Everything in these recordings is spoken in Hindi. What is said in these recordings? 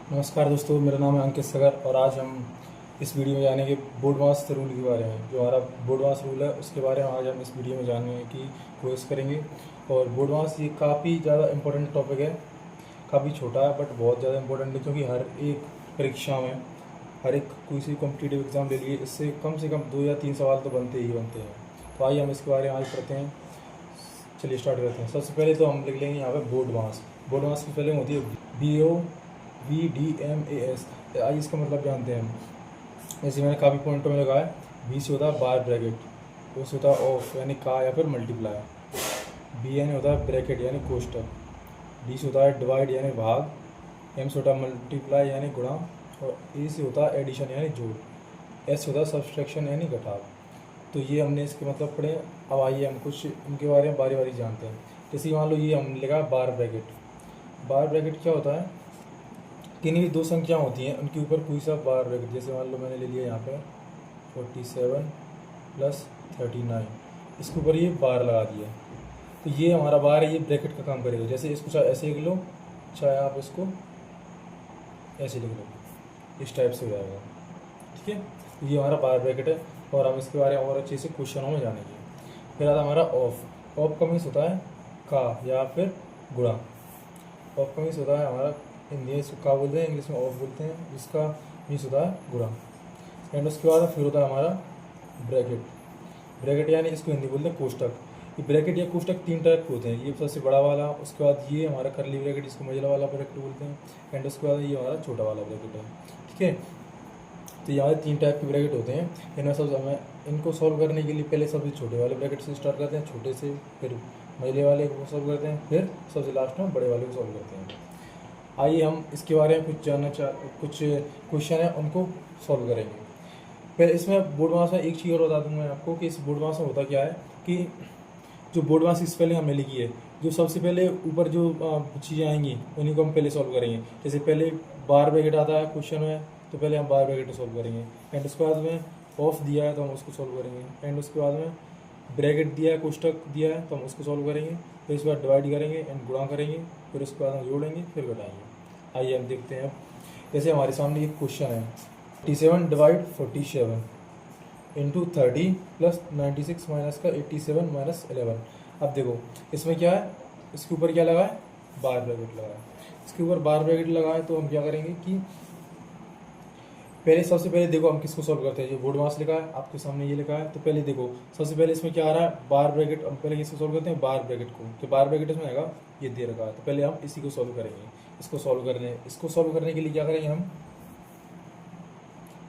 नमस्कार दोस्तों, मेरा नाम है अंकित सगर और आज हम इस वीडियो में जानेंगे बोर्ड मास रूल के बारे में। जो हमारा बोर्ड मास रूल है उसके बारे में आज हम इस वीडियो में जानने की कोशिश करेंगे। और बोर्ड मास ये काफ़ी ज़्यादा इम्पोर्टेंट टॉपिक है, काफ़ी छोटा है बट बहुत ज़्यादा इम्पोर्टेंट है, क्योंकि हर एक परीक्षा में, हर एक किसी कॉम्पिटिटिव एग्ज़ाम ले लिए इससे कम से कम 2 या 3 सवाल तो बनते ही बनते हैं। तो आइए हम इसके बारे में आज पढ़ते हैं। चलिए स्टार्ट करते हैं। सबसे पहले तो हम लिख लेंगे यहाँ पे बोर्ड मास। बोर्ड मास की स्पेलिंग होती है BOVDMAS। आइए इसका मतलब जानते हैं हम। जैसे मैंने काफ़ी पॉइंटों में लगाया, बी से होता है बार ब्रैकेट, ओ से होता है ऑफ यानी का या फिर मल्टीप्लाई, बी यानी होता है ब्रैकेट यानी कोष्टक, डी से होता है डिवाइड यानी भाग, एम से होता है मल्टीप्लाई यानी गुणा, और ए से होता है एडिशन यानी जोड़, एस से होता है सब्सट्रैक्शन यानी घटाव। तो ये हमने इसके मतलब पढ़े। अब आइए हम कुछ इनके बारे में बारी बारी जानते हैं। जैसे मान लो ये हमने लिखा बार ब्रैकेट। बार ब्रैकेट क्या होता है? किन्हीं भी दो संख्या होती हैं उनके ऊपर कोई सा बार ब्रैकेट, जैसे मान लो मैंने ले लिया यहाँ पे 47 + 39, इसके ऊपर ये बार लगा दिया, तो ये हमारा बार है, ये ब्रैकेट का काम करेगा। जैसे इसको चाहे ऐसे लिख लो, चाहे आप इसको ऐसे लिख लो, इस टाइप से हो जाएगा। ठीक है, तो ये हमारा बार ब्रैकेट है और हम इसके बारे में और अच्छे से क्वेश्चनों में जानेंगे। फिर आता हमारा ऑफ। ऑफ का मीन्स होता है का या फिर गुणा। ऑफ का मीन्स होता है हमारा, हिंदी में इसको का बोलते हैं, इंग्लिश में ऑफ बोलते हैं, जिसका मीन्स होता है गुणा। एंड उसके बाद फिर होता है हमारा ब्रैकेट। ब्रैकेट यानी इसको हिंदी बोलते हैं कोष्टक। ये ब्रैकेट या कोष्टक 3 टाइप के होते हैं। ये सबसे बड़ा वाला, उसके बाद ये हमारा करली ब्रैकेट, इसको मझला वाला ब्रैकेट बोलते हैं, एंड उसके बाद ये हमारा छोटा वाला ब्रैकेट है। ठीक है, तो यहाँ 3 टाइप के ब्रैकेट होते हैं। इनमें सब हमें इनको सॉल्व करने के लिए पहले सबसे छोटे वाले ब्रैकेट से स्टार्ट करते हैं, छोटे से, फिर मझले वाले को सॉल्व करते हैं, फिर सबसे लास्ट में बड़े वाले को सॉल्व करते हैं। आइए हम इसके बारे में कुछ क्वेश्चन है उनको सॉल्व करेंगे। फिर इसमें बोर्ड मास में एक चीज़ और बता दूंगा मैं आपको कि इस बोर्ड मास में होता क्या है कि जो बोर्ड मास की स्पेलिंग हमने लिखी है, जो सबसे पहले ऊपर जो चीज़ें आएंगी उन्हीं को हम पहले सॉल्व करेंगे। जैसे पहले बार ब्रैकेट आता है क्वेश्चन में, तो पहले हम बार ब्रैकेट सॉल्व करेंगे। एंड उसके बाद में ऑफ दिया है तो हम उसको सॉल्व करेंगे। एंड उसके बाद में ब्रैकेट दिया है, कोष्टक दिया है, तो हम उसको सॉल्व करेंगे। फिर उसके बाद डिवाइड करेंगे एंड गुणा करेंगे, फिर उसके बाद हम जोड़ेंगे, फिर घटाएंगे। आइए हम देखते हैं। जैसे हमारे सामने एक क्वेश्चन है, 47 / 47 इंटू 30 + 96 माइनस का 87 - 11। अब देखो इसमें क्या है, इसके ऊपर क्या लगा है, बार ब्रैकेट लगा है। इसके ऊपर बार ब्रैकेट लगा है तो हम क्या करेंगे कि पहले, सबसे पहले देखो हम किसको सॉल्व करते हैं। जो बोर्ड मास लिखा है आपके सामने ये लिखा है, तो पहले देखो सबसे पहले इसमें क्या आ रहा है, बार ब्रैकेट। हम पहले किसको सॉल्व करते हैं, बार ब्रैकेट को। तो बार ब्रैकेट इसमें आएगा, ये दे रखा है, तो पहले हम इसी को सॉल्व करेंगे। इसको सॉल्व करने के लिए क्या करेंगे हम,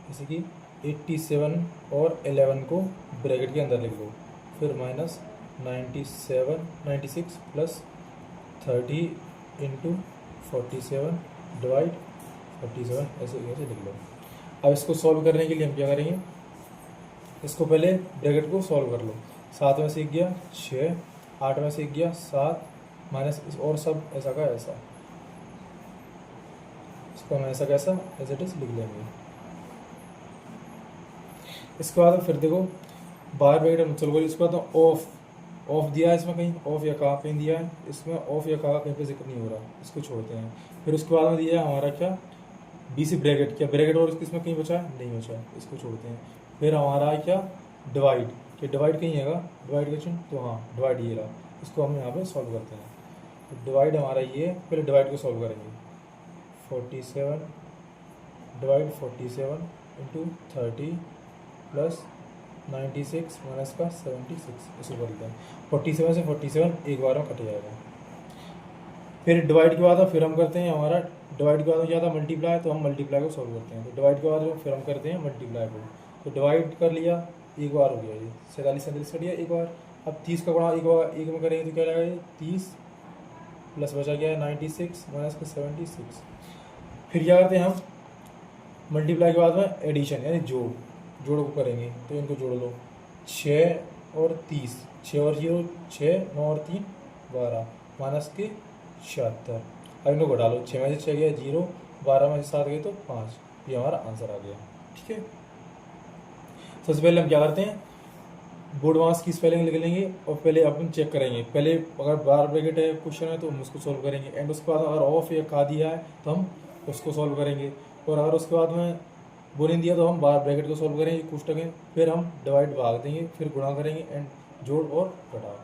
जैसे कि 87 और 11 को ब्रैकेट के अंदर लिख लो, फिर माइनस 96 + 30 इंटू 47 डिवाइड 47, ऐसे लिख लो। अब इसको सॉल्व करने के लिए हम क्या करेंगे, इसको पहले ब्रैकेट को सॉल्व कर लो। 7 में से 1 गया 6, 8 में से 1 गया 7, माइनस और सब ऐसा का ऐसा, इसको हम ऐसा कैसा एज इट इज लिख लेंगे। इसके बाद फिर देखो बार ब्रैकेट हम चल गई। इसके बाद ऑफ दिया है इसमें, कहीं ऑफ या कहा कहीं दिया है, इसमें ऑफ या कहा कहीं पे जिक्र नहीं हो रहा, इसको छोड़ते हैं। फिर उसके बाद में दिया है हमारा क्या, बी से ब्रैकेट, क्या ब्रैकेट और इसमें कहीं बचा है, नहीं बचा, इसको छोड़ते हैं। फिर हमारा है क्या, डिवाइड, कि डिवाइड कहीं है डिवाइड का चिन्ह, तो हाँ डिवाइड ये रहा, इसको हम यहाँ पे सॉल्व करते हैं। तो डिवाइड हमारा ये, पहले डिवाइड को सॉल्व करेंगे। 47 डिवाइड 47 इंटू 30 + 96 माइनस का 76, इसको बोलते हैं। 47 से 47 एक बार में कट जाएगा। फिर डिवाइड के बाद फिर हम करते हैं हमारा, डिवाइड के बाद क्या था, मल्टीप्लाई, तो हम मल्टीप्लाई को सॉल्व करते हैं। तो डिवाइड के बाद फिर हम करते हैं मल्टीप्लाई को। तो डिवाइड कर लिया, एक बार हो गया, ये 47 कट गया एक बार। अब 30 का गुणा एक में करेंगे तो क्या लगेगा, ये 30 प्लस बचा गया है 96 माइनस का 76। फिर क्या करते हैं हम, मल्टीप्लाई के बाद में एडिशन यानी जोड़ को करेंगे, तो इनको जोड़ लो। 6 और 30, 6 और 0 6, 9 और 3 12, माइनस के 76। अब इनको घटा लो, 6 में से 6 गया 0, 12 में से 7 गए तो 5, ये हमारा आंसर आ गया। ठीक है, सबसे पहले हम क्या करते हैं, बोर्ड मास की स्पेलिंग लिख लेंगे और पहले अपन चेक करेंगे। पहले अगर बार ब्रैकेट है क्वेश्चन है तो हम उसको सॉल्व करेंगे। एंड उसके बाद अगर ऑफ या का दिया है तो हम उसको सॉल्व करेंगे। और अगर उसके बाद में वो नहीं दिया तो हम बाहर ब्रैकेट को सॉल्व करेंगे कोष्टक में, फिर हम डिवाइड भाग देंगे, फिर गुणा करेंगे एंड जोड़ और घटाओ।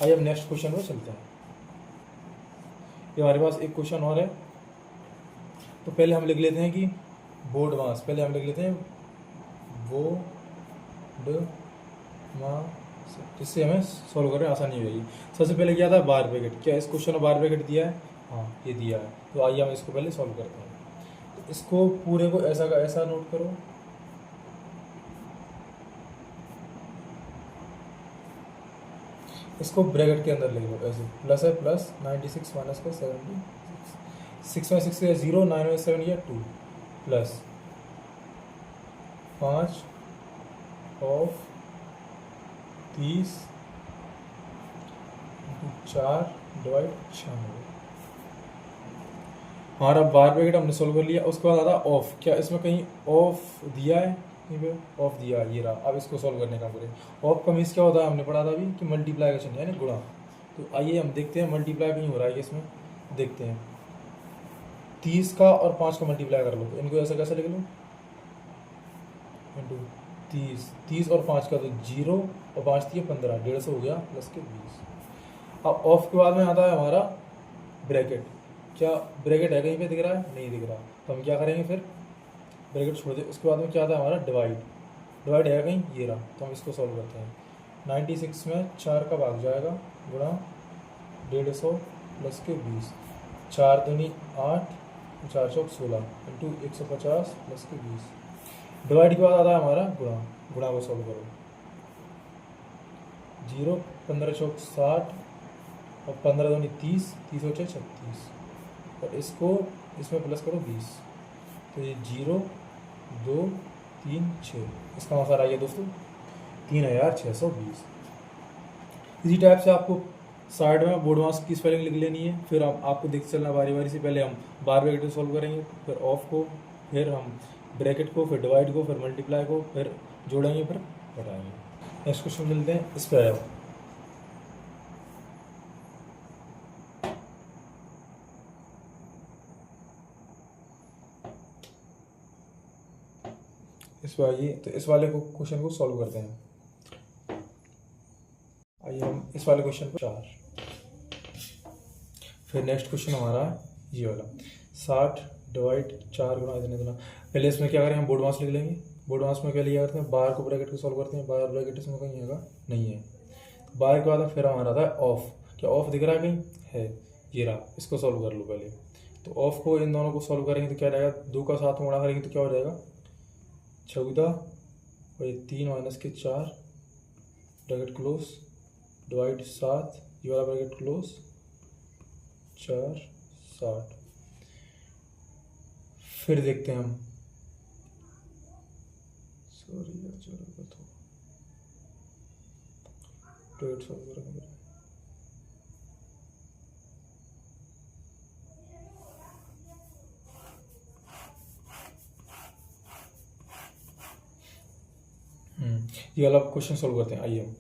आइए अब नेक्स्ट क्वेश्चन में चलते हैं। ये हमारे पास एक क्वेश्चन और है। तो पहले हम लिख लेते हैं कि बोर्ड मास, पहले हम लिख लेते हैं बोर्ड मास, जिससे हमें सॉल्व करने आसानी हो जाएगी। सबसे पहले क्या था, बार ब्रैकेट। क्या इस क्वेश्चन में बार ब्रैकेट दिया है? हाँ, ये दिया है। तो आइए हम इसको पहले सॉल्व करते हैं। तो इसको पूरे को ऐसा का ऐसा नोट करो। इसको ब्रैकेट के अंदर लिख लो ऐसे, प्लस है प्लस 96 माइनस का 76, 6 में 6 है 0, 9 में 7 या 2, प्लस 5 ऑफ 30 4 डिवाइड 96। हमारा बार ब्रैकेट हमने सोल्व कर लिया। उसके बाद आता ऑफ। क्या इसमें कहीं ऑफ दिया है? कहीं पे ऑफ दिया है, ये रहा। अब इसको सोल्व करने का करें। ऑफ का मीन्स क्या होता है, हमने पढ़ा था अभी कि मल्टीप्लाई का चिन्ह यानी गुणा। तो आइए हम देखते हैं मल्टीप्लाई कहीं हो रहा है इसमें, देखते हैं। 30 का और 5 का मल्टीप्लाई कर लो, तो इनको ऐसा कैसे लिख लो, इंटू 30 और 5 का तो 0 और 5 दिए 15, 150 हो गया प्लस के 20। अब ऑफ के बाद में आता है हमारा ब्रैकेट। क्या ब्रैकेट है कहीं पे दिख रहा है? नहीं दिख रहा। तो हम क्या करेंगे फिर, ब्रैकेट छोड़ दे। उसके बाद में क्या आता है हमारा डिवाइड। डिवाइड है कहीं, ये रहा। तो हम इसको सॉल्व करते हैं। 96 में 4 का भाग जाएगा, गुणा 150 प्लस के 20, 4 दूनी 8, 4 चौक 16 इंटू 150 प्लस के 20। डिवाइड के बाद आता है हमारा गुणा। गुणा को सॉल्व करो। 0 15 चौक 60 और 15 दूनी 30, 30 और 36, और इसको इसमें प्लस करो 20। तो ये 0 2 3 6, इसका आंसर आ गया दोस्तों 3620। इसी टाइप से आपको साइड में बोर्ड मास की स्पेलिंग लिख लेनी है। फिर हम आपको देखते चलना बारी बारी से। पहले हम बार ब्रैकेट को सॉल्व करेंगे, फिर ऑफ को, फिर हम ब्रैकेट को, फिर डिवाइड को, फिर मल्टीप्लाई को, फिर जोड़ेंगे, फिर घटाएंगे। नेक्स्ट क्वेश्चन मिलते हैं। इस पर आया इस पर आइए। तो इस वाले को क्वेश्चन को सॉल्व करते हैं। आइए हम इस वाले क्वेश्चन पर 4। फिर नेक्स्ट क्वेश्चन हमारा ये वाला 60 डिवाइड 4 गुणा इतने इतना। पहले इसमें क्या करें, हम बोर्ड मास लिख लेंगे। बोर्ड मास में क्या लिया करते हैं, बाहर को ब्रैकेट को सॉल्व करते हैं। बाहर ब्रैकेट इसमें कहीं है नहीं है। बाहर के बाद फिर हमारा था ऑफ। क्या ऑफ दिख रहा है कहीं? है, ये रहा। इसको सॉल्व कर लो पहले। तो ऑफ को इन दोनों को सॉल्व करेंगे तो क्या रहेगा, 2 का 7 में गुणा करेंगे तो क्या हो जाएगा 14, और ये 3 माइनस के 4 ब्रैकेट क्लोज, डिवाइड 7, ये वाला ब्रैकेट क्लोज, 4 60। फिर देखते हैं हम, सॉरी यार चलो तो 150 करेंगे। ये वाला क्वेश्चन सॉल्व करते हैं। आइए हम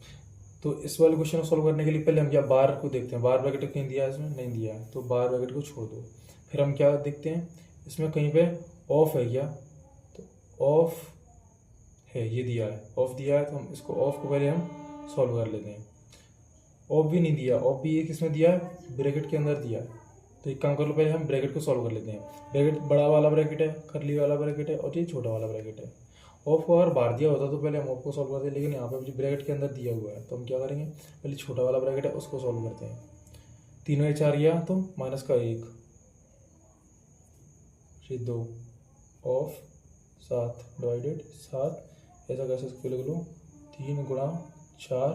तो इस वाले क्वेश्चन को सॉल्व करने के लिए पहले हम क्या बार को देखते हैं। बार ब्रैकेट कहीं दिया है इसमें? नहीं दिया है। तो बार ब्रैकेट को छोड़ दो। फिर हम क्या देखते हैं, इसमें कहीं पे ऑफ है क्या? तो ऑफ है, ये दिया है, ऑफ दिया है। तो हम इसको ऑफ को पहले हम सॉल्व कर लेते हैं। ऑफ भी नहीं दिया, ऑफ भी ये किसमें दिया है, ब्रैकेट के अंदर दिया है। तो एक काम कर लो, पहले हम ब्रैकेट को सॉल्व कर लेते हैं। ब्रैकेट बड़ा वाला ब्रैकेट है, करली वाला ब्रैकेट है, और ये छोटा वाला ब्रैकेट है। ऑफ को अगर बाहर दिया होता तो पहले हम ऑफ को सॉल्व करते हैं, लेकिन यहाँ पे मुझे ब्रैकेट के अंदर दिया हुआ है। तो हम क्या करेंगे, पहले छोटा वाला ब्रैकेट है उसको सॉल्व करते हैं। 3 में 4 गया तो माइनस का 1, फिर 2 ऑफ 7 डिवाइडेड 7, ऐसा कैसे इसको लिख लो 3 गुणा 4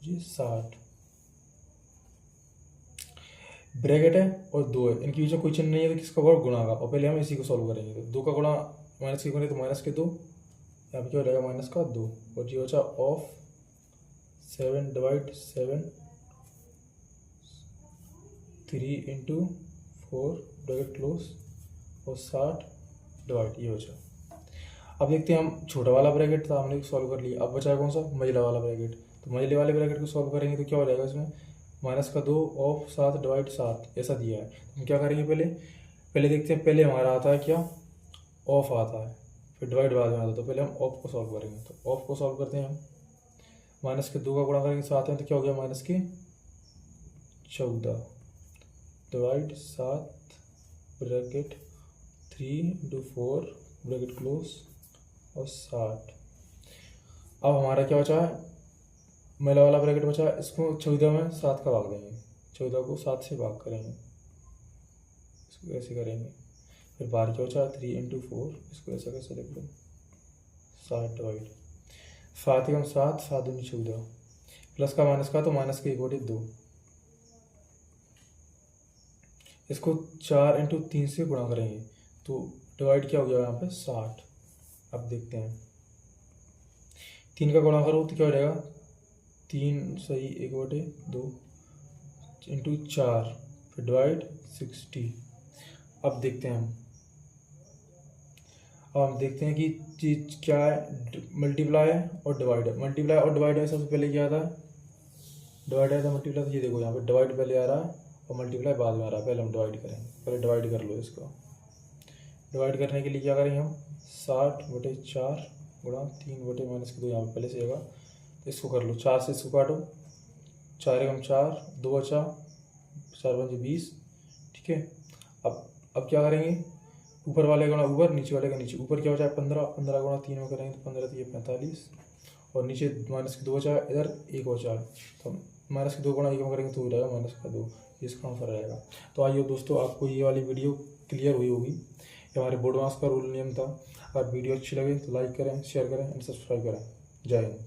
जी 60। ब्रैकेट है और 2 है, इनके बीच में कोई चिन्ह नहीं है तो किसका होगा, गुणा का। और पहले हम इसी को सॉल्व करेंगे। तो 2 का गुणा माइनस के गुणे तो माइनस के 2, यहाँ पे क्या हो जाएगा माइनस का 2, और ये बचा of 7 divide 7, 3 into 4 bracket close, और 60 डिवाइड, ये बचा। अब देखते हैं हम, छोटा वाला ब्रैकेट था हमने सॉल्व कर लिया। अब बचा कौन सा, मझला वाला ब्रैकेट। तो मझले वाले ब्रैकेट को सॉल्व करेंगे तो क्या हो जाएगा इसमें -2 ऑफ 7 डिवाइड 7 ऐसा दिया है। हम क्या करेंगे, पहले देखते हैं। पहले हमारा आता है क्या, ऑफ आता है, फिर डिवाइड बाद में आता है। तो पहले हम ऑफ को सॉल्व करेंगे। तो ऑफ को सॉल्व करते हैं हम। -2 का गुणा करेंगे 7 में तो क्या हो गया, -14 डिवाइड 7 ब्रैकेट 3 × 4 ब्रैकेट क्लोज और 60। अब हमारा क्या बचा है, मेला वाला ब्रैकेट बचा है, इसको 14 में 7 का भाग देंगे, 14 को 7 से भाग करेंगे, इसको ऐसे करेंगे। फिर बाहर क्या बचा, 3 × 4, इसको ऐसा कैसे लिख लो, 60 डिवाइड 7 एकम 7, 7 दूनी 14, प्लस का माइनस का तो माइनस के 1/2, इसको 4 × 3 से गुणा करेंगे तो डिवाइड क्या हो गया यहाँ पे 60। अब देखते हैं, 3 का गुणा करो तो क्या हो जाएगा, 3 सही 1/2 × 4 फिर डिवाइड 60। अब देखते हैं हम देखते हैं कि चीज क्या है, मल्टीप्लाई और डिवाइड है। मल्टीप्लाई और डिवाइड में सबसे पहले क्या आता है, डिवाइड आता है, मल्टीप्लाई। तो ये देखो यहाँ पे डिवाइड पहले आ रहा है और मल्टीप्लाई बाद में आ रहा है। पहले हम डिवाइड करेंगे, पहले डिवाइड कर लो इसको। डिवाइड करने के लिए क्या करेंगे हम, 60/4 गुणा 3/-2 यहाँ पे पहले से आएगा। तो इसको कर लो, 4 से इसको काटो, 4 एकम 4, 2 बचा, 4 × 5 20, ठीक है। अब क्या करेंगे, ऊपर वाले गुणा ऊपर, नीचे वाले का नीचे। ऊपर क्या बचा है 15, 15 गुणा 3 में करेंगे तो 15 × 3 = 45, और नीचे -2 बचा है, इधर 1 बचा है तो -2 गुणा 1 में करेंगे तो हो जाएगा -2, इसका आंसर आएगा। तो आइए दोस्तों, आपको ये वाली वीडियो क्लियर हुई होगी। ये हमारे बोर्ड मार्क्स का रूल नियम था। अगर वीडियो अच्छी लगे तो लाइक करें, शेयर करें एंड सब्सक्राइब करें। जय हिंद।